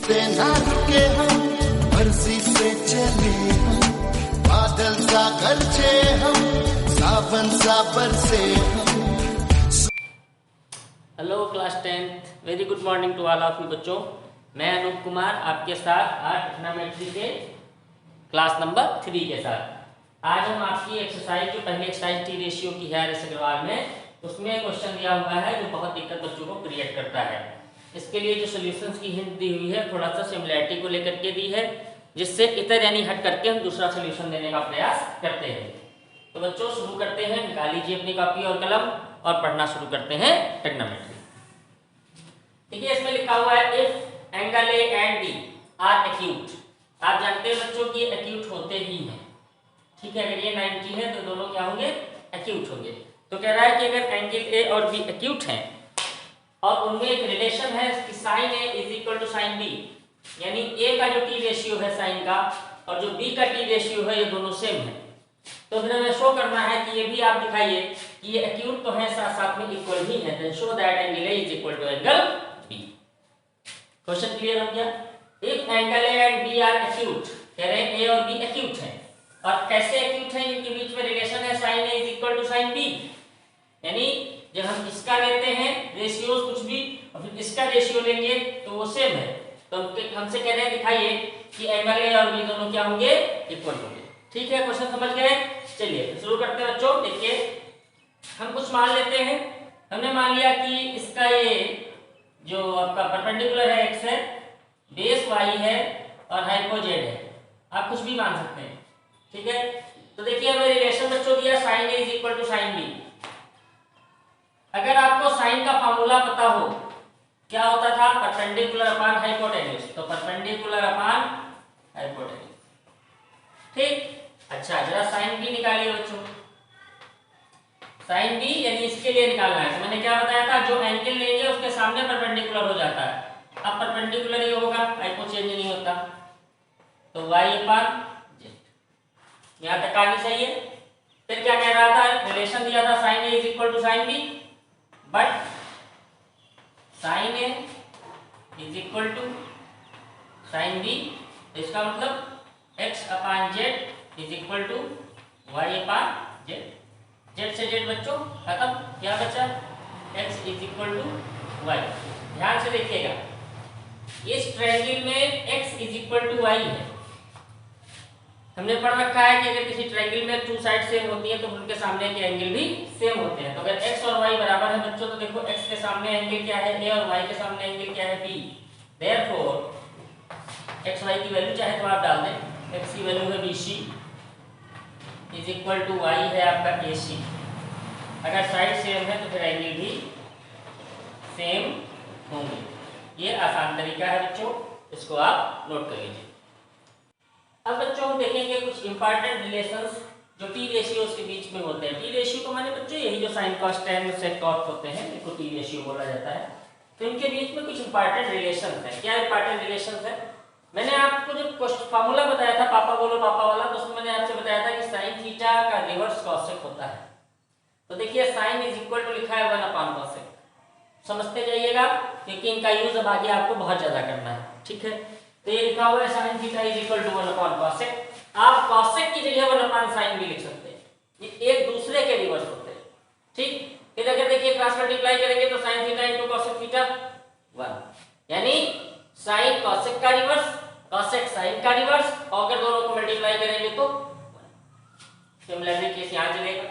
पे ना रुके हम, मर्जी से चले हम, बादल सा गरजे हम, सावन सा बरसे हम। Hello class 10th, very good morning to all of you बच्चों। मैं अनूप कुमार आपके साथ आज ट्रिग्नोमेट्री के क्लास नंबर 3 के साथ आज हम आपकी एक्सरसाइज जो पहले एक्सरसाइज टी रेशियो की है अग्रवाल में, उसमें क्वेश्चन दिया हुआ है जो बहुत दिक्कत बच्चों को क्रिएट करता है। इसके लिए जो सॉल्यूशंस की हिंट दी हुई है थोड़ा सा सिमिलैरिटी को लेकर के दी है, जिससे इतर यानी हट करके हम दूसरा सॉल्यूशन देने का प्रयास करते हैं। तो बच्चों शुरू करते हैं, निकाल लीजिए अपनी कॉपी और कलम और पढ़ना शुरू करते हैं ट्रिग्नोमेट्री। देखिए इसमें लिखा हुआ है if angle A and B are acute. आप जानते हैं बच्चों कि एक्यूट होते ही हैं, ठीक है। अगर ये 90 है तो दोनों क्या होंगे, एक्यूट होंगे। तो कह रहा है कि अगर एंगल ए और बी एक्यूट हैं और उनमें एक रिलेशन है कि sine A is equal to sine B, यानी ए का जो टी रेशियो है साइन का और जो बी का टी रेशियो है ये दोनों सेम है, तो फिर हमें शो करना है कि ये भी आप दिखाइए कि ये एक्यूट तो है साथ साथ में इक्वल ही है। Then show that angle A is equal to angle B. Question clear हो गया। If angle A and B are acute, कह रहे हैं ए और बी एक्यूट हैं। और कैसे एक्यूट हैं, इनके बीच में रिलेशन है sine A is equal to sine B, यानी जब हम इसका लेते हैं रेशियोज कुछ भी और फिर इसका रेशियो लेंगे तो वो सेम है। तो हमसे कह रहे हैं दिखाइए कि एंगल ए और बी दोनों क्या होंगे, इक्वल होंगे। ठीक है, क्वेश्चन समझ गए। चलिए शुरू करते हैं बच्चों। देखिए हम कुछ मान लेते हैं। हमने मान लिया कि इसका ये जो आपका परपेंडिकुलर है एक्स है, बेस वाई है और हाइपो जेड है। आप कुछ भी मान सकते हैं, ठीक है। तो देखिए हमें रिलेशन बच्चों दिया sine A is equal to sine B. अगर आपको साइन का फार्मूला पता हो, क्या होता था, परपेंडिकुलर अपॉन हाइपोटेन्यूज। तो परपेंडिकुलर अपॉन हाइपोटेन्यूज, ठीक। अच्छा जरा साइन बी निकालिए बच्चों। साइन बी यानी इसके लिए निकालना है। तो मैंने क्या बताया था, जो एंगल लेंगे उसके सामने परपेंडिकुलर हो जाता है। अब परपेंडिकुलर ही होगा, हाइपो चेंज नहीं होता। तो y अपॉन जेड, यहां तक आनी चाहिए। फिर क्या कह रहा था, रिलेशन दिया था sine A is equal to sine B, but sine A is equal to sine B. इसका मतलब x upon Z is equal to y upon Z. Z से जेड बच्चों खत्म, क्या बचा, x is equal to y। ध्यान से देखिएगा, इस ट्रायंगल में x is equal to y है। हमने पढ़ रखा है कि अगर किसी ट्रायंगल में टू साइड सेम होती है तो उनके सामने के एंगल भी सेम होते हैं। तो अगर x और y बराबर है बच्चों, तो देखो x के सामने एंगल क्या है a और y के सामने एंगल क्या है b। देयरफॉर x y की वैल्यू चाहे तो आप डाल दें, x की वैल्यू है bc is equal to y है आपका ac। अगर साइड सेम है तो फिर एंगल भी सेम होंगे। ये आसान तरीका है बच्चों, इसको आप नोट कर लीजिए। अब बच्चों हम देखेंगे कुछ इंपॉर्टेंट रिलेशंस जो टी रेशियोज के बीच में होते हैं। टी रेशियो को माने बच्चों यही जो sine cos tan sec cot होते हैं, इनको टी रेशियो बोला जाता है। तो इनके बीच में कुछ इंपॉर्टेंट रिलेशंस हैं। क्या इंपॉर्टेंट रिलेशंस है, मैंने आपको जो फार्मूला बताया था पापा बोलो पापा वाला, तो उसमें मैंने आपसे बताया था कि साइन थीटा का रिवर्स कॉस सेक होता है। तो देखिए साइन इज इक्वल टू लिखा है 1 अपॉन कॉस सेक, समझते जाइएगा क्योंकि इनका यूज अब आगे आपको बहुत ज्यादा करना है, ठीक है। तो ये लिखा हुआ है sine theta is equal to 1 upon cosec. आप कॉस सेक की जगह 1 अपॉन साइन भी लिख सकते हैं, ये एक दूसरे के रिवर्स होते हैं, ठीक। फिर अगर देखिए क्रॉस मल्टीप्लाई करेंगे तो sine theta into cosec theta 1, यानी साइन कॉस सेक का रिवर्स, कॉस सेक साइन का रिवर्स, और अगर दोनों को मल्टीप्लाई करेंगे तो 1। सिमिलरली केस यहां चलेगा,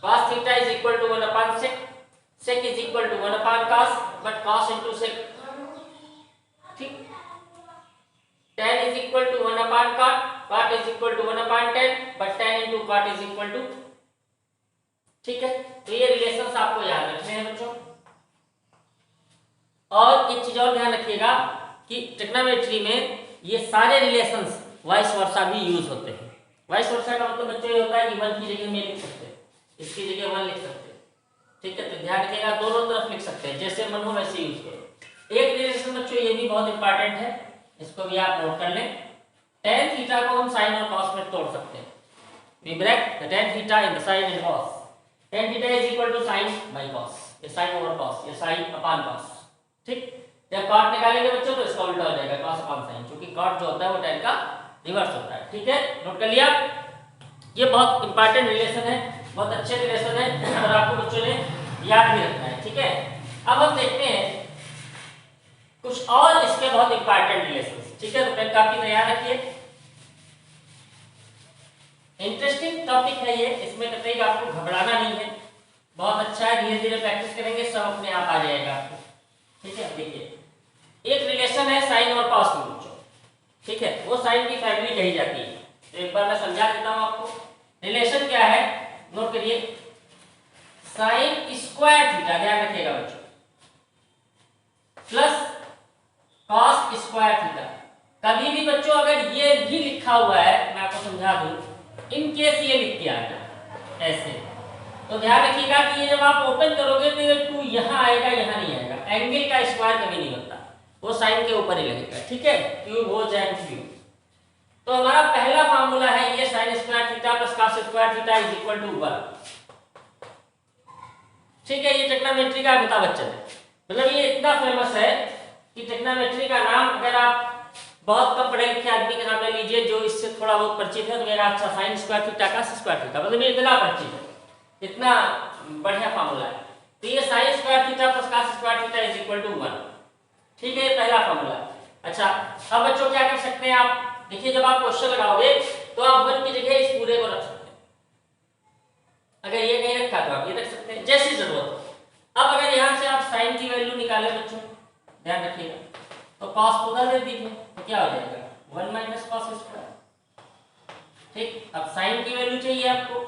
cos theta is equal to 1 upon sec, sec is equal to 1 upon cos, but cos into sec, ठीक। tan is equal to 1 upon cot, cot is equal to 1 upon tan, but tan into cot is equal to, ठीक है। तो ये relations आपको याद रखने हैं बच्चों। और एक चीज और ध्यान रखिएगा कि ट्रिग्नोमेट्री में ये सारे रिलेशंस वाइस वर्सा भी यूज होते हैं। वाइस वर्सा का मतलब बच्चों ये होता है कि 1 की जगह में लिख सकते हैं, इसकी जगह 1 लिख सकते हैं, ठीक है। तो ध्यान रखिएगा दोनों तरफ लिख सकते हैं, जैसे मन हो वैसे यूज करो। एक रिलेशन बच्चों ये भी बहुत इंपॉर्टेंट है, इसको भी आप नोट कर लें। tan थीटा को हम sin और cos में तोड़ सकते हैं। We break the tan theta in the sin and cos. Tan theta is equal to sin by cos, ये sin over cos, ये sin upon cos, ठीक। जब कॉट निकालेंगे बच्चों तो इसका उल्टा हो जाएगा cos अपॉन sin, क्योंकि कॉट जो होता है वो tan का रिवर्स होता है। ठीक है, नोट कर लिया। ये बहुत इंपॉर्टेंट रिलेशन है, बहुत अच्छे रिलेशन है और आपको बच्चों ने याद भी रखना है। ठीक है, अब हम देखते हैं कुछ और इसके बहुत इंपॉर्टेंट रिलेशन। ठीक है, तो पेन काफी तैयार रखिए, इंटरेस्टिंग टॉपिक है ये, इसमें कतई आपको घबराना नहीं है, बहुत अच्छा है, धीरे धीरे प्रैक्टिस करेंगे सब अपने आप आ जाएगा आपको। ठीक है, देखिए एक रिलेशन है साइन और कॉस के बच्चों। ठीक है, वो साइन की फैमिली कही जाती है, तो एक बार मैं समझा देता हूं आपको। रिलेशन क्या है, नोट करिए, साइन स्क्वायर थीटा, ध्यान रखिएगा बच्चों, प्लस कॉस स्क्वायर थीटा। कभी भी बच्चों अगर ये भी लिखा हुआ है, मैं आपको समझा दूं, इन केस ये लिख के आ गया ऐसे, तो ध्यान रखिएगा कि ये जब आप ओपन करोगे तो ये 2 यहां आएगा, यहां नहीं आएगा। एंगल का स्क्वायर कभी नहीं होता, वो साइन के ऊपर ही लगेगा। ठीक है, क्यूब हो चाहे क्यूब। तो हमारा पहला फार्मूला है ये, sine square theta plus cos square theta is equal to 1। ठीक है, ये ट्रिग्नोमेट्री का अमिताभ बच्चन है, मतलब ये इतना फेमस है कि ट्रिग्नोमेट्री का नाम अगर आप बहुत कम पढ़े लिखे आदमी के नाम ले लीजिए जो इससे थोड़ा बहुत परिचित है, तो मेरा अच्छा sign square theta cos square theta, मतलब ये इतना परिचित है, इतना बढ़िया फार्मूला है। तो ये sine square theta plus cos square theta is equal to 1। ठीक है, ये पहला फार्मूला। अच्छा, अब बच्चों क्या कर सकते हैं आप, देखिए जब आप क्वेश्चन लगाओगे तो आप 1 की जगह इस पूरे को रख सकते हैं, अगर ये नहीं रखा तो आप ये रख सकते हैं, जैसी जरूरत हो। अब अगर यहां से आप साइन की वैल्यू निकालें बच्चों, ध्यान रखिएगा, तो cos को उधर दे दीजिए, तो क्या हो जाएगा 1 माइनस कॉस स्क्वायर। ठीक, अब साइन की वैल्यू चाहिए आपको,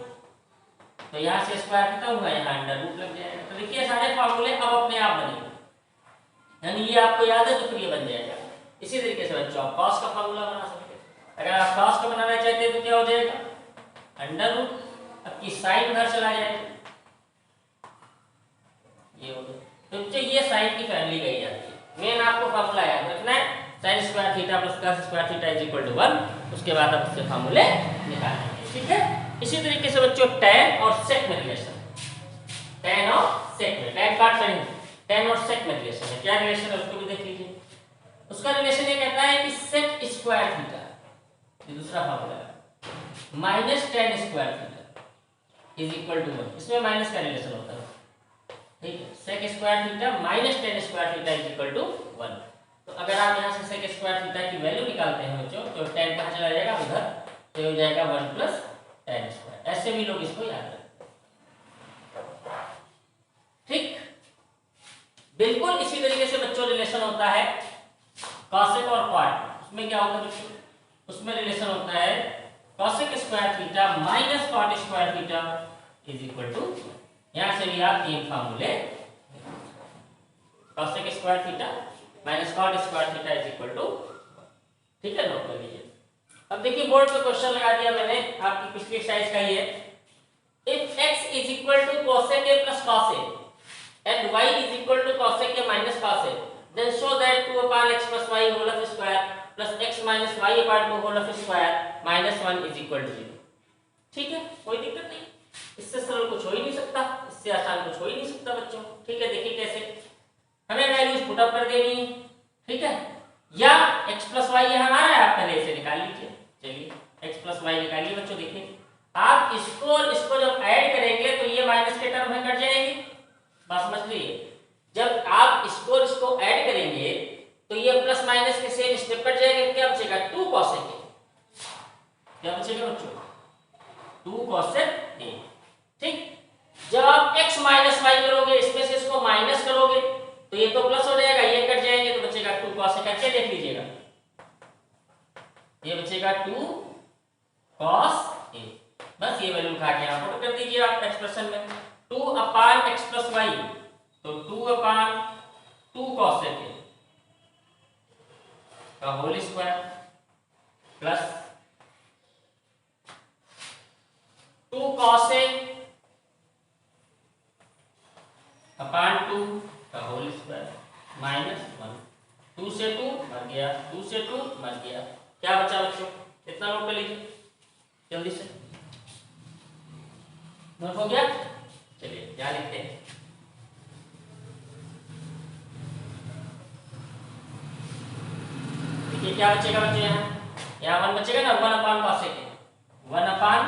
तो यहां से स्क्वायर खत्म हुआ, यहां अंडर रूट लग जाएगा। तो देखिए सारे फार्मूले अब अपने आप बनेंगे, यानी ये आपको याद है तो फिर ये बन जाएगा। इसी तरीके से बच्चों आप cos का फार्मूला बना सकते हैं, अगर आप cos का बनाना चाहते हैं तो क्या हो जाएगा अंडर रूट, अब की साइन उधर चला जाएगा, ये हो गया। तो ये साइन की फैमिली कही जाती है। मेन आपको फार्मूला याद रखना है, sine square theta plus cos square theta is equal to 1, उसके बाद आप इससे फार्मूले निकालेंगे। ठीक है, इसी तरीके से बच्चों tan और sec में रिलेशन, tan और sec में, tan काट लेंगे, tan और sec में रिलेशन है, क्या रिलेशन है उसको भी देख लीजिए। उसका रिलेशन ये कहता है कि sec स्क्वायर थीटा, ये दूसरा फार्मूला है, minus tan square theta is equal to 1, इसमें माइनस का रिलेशन होता है। ठीक है, sec square theta minus tan square theta is equal to 1। तो अगर आप यहां से sec स्क्वायर थीटा की वैल्यू निकालते हैं बच्चों, तो tan कहां चला जाएगा उधर, तो हो जाएगा 1 प्लस tan स्क्वायर। ऐसे भी लोग इसको याद रखते हैं। ठीक, बिल्कुल इसी तरीके से बच्चों रिलेशन होता है cosec और cot। उसमें क्या होता है बच्चों, उसमें रिलेशन होता है cosec square theta minus cot square theta is equal to, यहां से भी आप 3 फार्मूले, cosec square theta minus cot square theta is equal to, ठीक है, नोट कर लीजिए। अब देखिए बोर्ड पे क्वेश्चन लगा दिया मैंने, आपकी पिछली एक्सरसाइज का ही है। If x is equal to cosec a plus cos a and y is equal to cosec a minus cos a, then show that 2 upon x plus y whole of square plus x minus y upon 2 whole of square minus 1 is equal to 0। ठीक है, कोई दिक्कत नहीं, इससे सरल कुछ हो ही नहीं सकता, इससे आसान कुछ हो ही नहीं सकता बच्चों। ठीक है, देखिए कैसे हमें वैल्यूज पुट अप कर देनी है। ठीक है, या x प्लस वाई यहाँ आ रहा है, आप पहले इसे निकाल लीजिए। चलिए x प्लस वाई निकालिए बच्चों, देखिए आप इसको और इसको जब ऐड करेंगे तो ये माइनस के टर्म में कट जाएंगे, बात समझ लीजिए। जब आप इसको और इसको ऐड करेंगे तो ये प्लस माइनस के सेम स्टेप कट जाएंगे, क्या बचेगा 2 cosec a, क्या बचेगा बच्चों 2 cosec a। ठीक, जब आप x माइनस वाई करोगे, इसमें से इसको माइनस करोगे तो ये तो प्लस हो जाएगा, ये कट जाएंगे तो बचेगा 2 cosec a। देख लीजिएगा ये बचेगा 2 cos a, बस ये वैल्यू उठा के यहां पुट कर दीजिए आप एक्सप्रेशन में, 2 अपान x प्लस वाई, तो 2 अपान 2 cosec a का whole square plus 2 cos a upon 2 का होल स्क्वायर माइनस 1, 2 से 2 मर गया, 2 से 2 मर गया, क्या बचा बच्चों, इतना नोट कर लीजिए जल्दी से, नोट हो गया। चलिए क्या लिखते हैं, देखिए क्या बचेगा बच्चों, यहाँ 1 बचेगा ना, 1 अपान कॉसेक ए, 1 अपान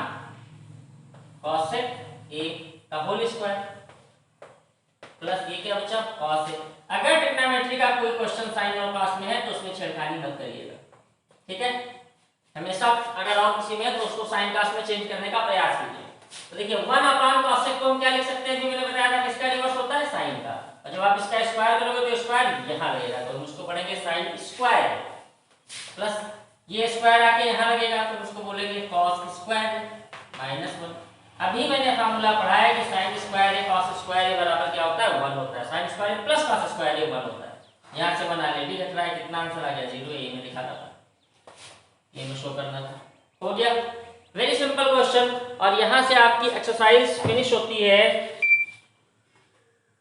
कॉसेक ए का होल स्क्वायर प्लस ये क्या बचा कॉस ए। अगर ट्रिग्नोमेट्री का कोई क्वेश्चन साइन और कॉस में है तो उसमें छेड़खानी मत करिएगा, ठीक है। हमेशा अगर और किसी में है तो उसको साइन कॉस में चेंज करने का प्रयास कीजिए। तो देखिए 1 अपान कॉसेक को हम क्या लिख सकते हैं, जो मैंने बताया था किसका रिवर्स होता है साइन का, और जब आप इसका स्क्वायर करोगे तो स्क्वायर यहाँ लगेगा, तो हम उसको पढ़ेंगे साइन स्क्वायर प्लस ये स्क्वायर आके यहाँ लगेगा तो उसको बोलेंगे कॉस स्क्वायर -1। अभी मैंने फार्मूला पढ़ा है कि sin स्क्वायर ए cos स्क्वायर ए बराबर क्या होता है 1 होता है, sin स्क्वायर ए प्लस cos स्क्वायर ए 1 होता है। यहाँ से बना ले, ठीक है। ट्राई कितना आंसर आ गया 0, ये में लिखा था, ये में शो करना था, हो गया। वेरी सिंपल क्वेश्चन, और यहाँ से आपकी एक्सरसाइज फिनिश होती है।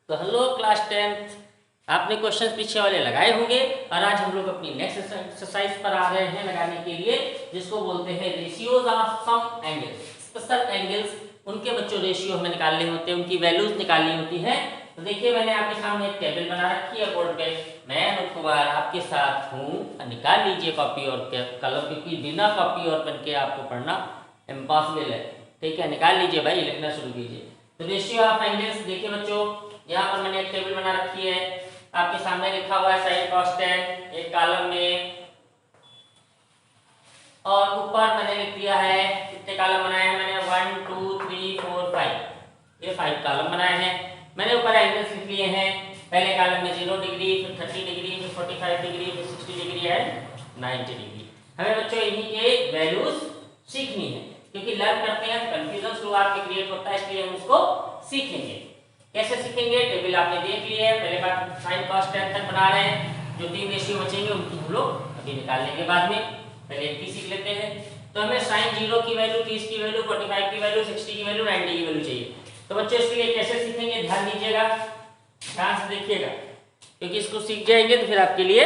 तो हेलो क्लास 10th, आपने क्वेश्चन पीछे वाले लगाए होंगे और आज हम लोग अपनी नेक्स्ट एक्सरसाइज पर आ रहे हैं लगाने के लिए, जिसको बोलते हैं ratios of sum angles. Special angles उनके बच्चों रेशियो हमें निकालने होते हैं, उनकी वैल्यूज निकालनी होती है। तो देखिए मैंने आपके सामने एक टेबल बना रखी है बोर्ड पे, मैं अनूप कुमार आपके साथ हूँ। निकाल लीजिए कॉपी और कलम, क्योंकि बिना कॉपी और पेन के आपको पढ़ना इम्पॉसिबल है, ठीक है। निकाल लीजिए भाई, लिखना शुरू कीजिए। तो रेशियो ऑफ एंगल्स देखिए बच्चों, यहाँ पर मैंने एक टेबल बना रखी है, आपके सामने लिखा हुआ है साइन कॉस टेन एक कॉलम में, और ऊपर मैंने लिख दिया है कितने कॉलम बनाए हैं मैंने 1 2 3 4 5, ये 5 कॉलम बनाए हैं। मैंने ऊपर एंगल्स लिख लिए हैं, पहले कॉलम में 0 डिग्री, फिर 30 डिग्री, फिर 45 डिग्री, फिर 60 डिग्री एंड 90 डिग्री। हमें बच्चों इन्हीं के वैल्यूज सीखनी है, क्योंकि लर्न करते हैं कंफ्यूजन शुरुआत में क्रिएट होता है, इसलिए हम उसको सीखेंगे। कैसे सीखेंगे, टेबल आपने देख लिया है, पहले बात साइन कॉस टेन तक बना रहे हैं, जो 3 रेशियो बचेंगे उनकी हम लोग अभी निकाल लेंगे बाद में, पहले एक सीख लेते हैं। तो हमें साइन 0 की वैल्यू, 30 की वैल्यू, 45 की वैल्यू, 60 की वैल्यू, 90 की वैल्यू चाहिए। तो बच्चों इसके लिए कैसे सीखेंगे, ध्यान दीजिएगा, ध्यान से देखिएगा, क्योंकि इसको सीख जाएंगे तो फिर आपके लिए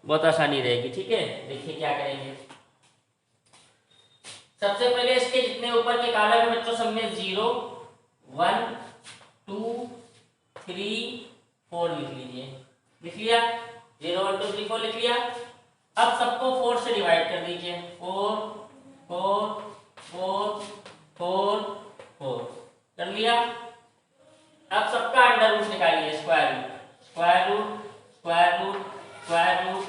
बहुत आसानी रहेगी, ठीक है। देखिए क्या करेंगे, सबसे पहले इसके जितने ऊपर के कॉलम है बच्चों सब में 0 1 2 3 4 लिख लीजिए। लिख लिया 0 1 2 3 4 लिख लिया। अब सबको 4 से डिवाइड कर दीजिए, 4 4 4 4 4 कर लिया। अब सबका अंडर रूट निकालिए, square root square root square root square root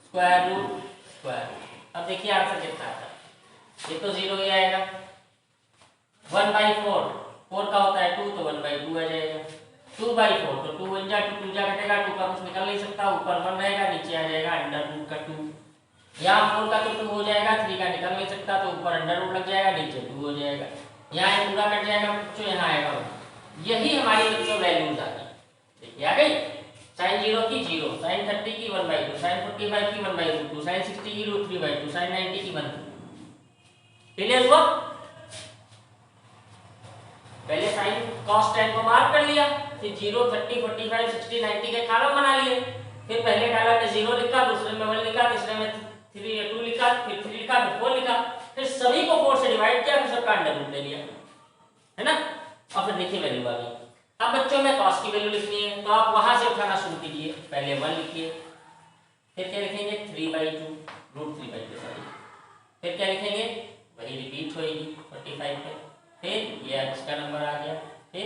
square root square root. अब देखिए आंसर कितना आता है, ये तो 0 ही आएगा। 1/4 4 का होता है 2, तो 1/2 आ जाएगा। 2/4 तो 2 1 जा 2 जा कटेगा, 2 का कुछ निकल नहीं सकता, ऊपर 1 रहेगा, नीचे आ जाएगा अंडर रूट का 2। यहाँ 4 का तो 2 हो जाएगा, 3 का निकल नहीं सकता तो ऊपर अंडर रूट लग जाएगा, नीचे 2 हो जाएगा। यहाँ पूरा कट जाएगा बच्चों, यहाँ आएगा 1। यही हमारी बच्चों वैल्यूज आ गई, देखिए आ गई। साइन 0 की 0, साइन 30 की 1/2, साइन 45 की 1/2, साइन 60 की √3/2, साइन 90 की 1/2। क्लियर हुआ? पहले साइन cos 10 को मार्क कर लिया, फिर 0 30 45 60 90 के कॉलम बना लिए। फिर पहले कॉलम में 0 लिखा, दूसरे में 1 लिखा, तीसरे में 2 लिखा, फिर 3 लिखा, फिर 4 लिखा, फिर सभी को 4 से डिवाइड किया, फिर सबका अंडर रूट ले लिया, है ना। और फिर देखिए वैल्यू आ गई। अब बच्चों में cos की वैल्यू लिखनी है, तो आप वहां से उठाना शुरू कीजिए। पहले 1 लिखिए, फिर क्या लिखेंगे 3/2 √3/2 सॉरी, फिर क्या लिखेंगे वही रिपीट होएगी 45 पे, फिर ये इसका नंबर आ गया, फिर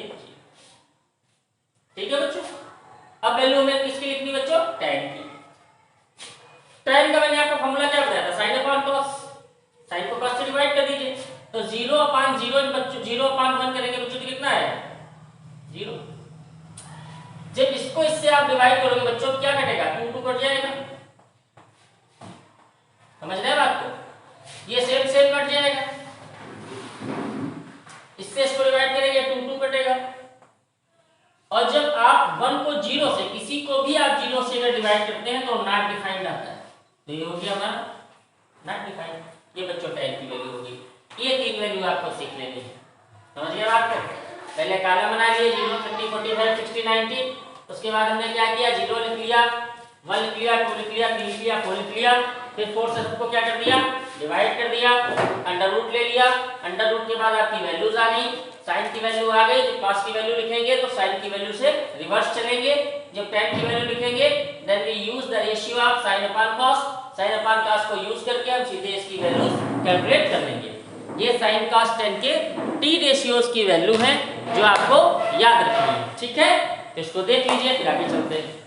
ठीक है बच्चों। अब वैल्यू में किसकी लिखनी बच्चों, tan की। tan का मैंने आपको फॉर्मूला क्या बताया था, sin अपॉन cos, sin को cos से डिवाइड कर दीजिए। तो 0/0 बच्चों 0/1 करेंगे बच्चों तो कितना आएगा 0। जब इसको इससे आप डिवाइड करोगे बच्चों तो क्या कटेगा, 2 2 कट जाएगा, समझ रहे हैं बात को। ये सेम सेम कट जाएगा, इससे इसको डिवाइड करेंगे 2 2 कटेगा। और जब आप 1 को 0 से, किसी को भी आप 0 से अगर डिवाइड करते हैं तो नॉट डिफाइंड आता है, तो ये हो गया हमारा नॉट डिफाइंड। ये बच्चों tan की वैल्यू होगी। ये 3 वैल्यू आपको सीख लेनी है, समझ गए आपको। पहले कॉलम बना लिए 0 30 45 60 90, उसके बाद हमने क्या किया 0 लिख लिया, 1 लिख लिया, 2 लिख लिया, 3 लिख लिया, 4 लिख लिया, फिर 4 से सबको क्या कर दिया डिवाइड कर दिया, अंडर रूट ले लिया। अंडर रूट के बाद आपकी वैल्यूज आ गई, साइन की वैल्यू आ गई, जब cos की वैल्यू लिखेंगे तो साइन की वैल्यू से रिवर्स चलेंगे। जब tan की वैल्यू लिखेंगे then we use the ratio of sin upon cos, sine upon cos को यूज करके हम सीधे इसकी वैल्यूज कैलकुलेट कर लेंगे। ये साइन कास टेन के टी रेशियोज की वैल्यू है जो आपको याद रखनी है, ठीक है। तो इसको देख लीजिए, फिर आगे चलते हैं।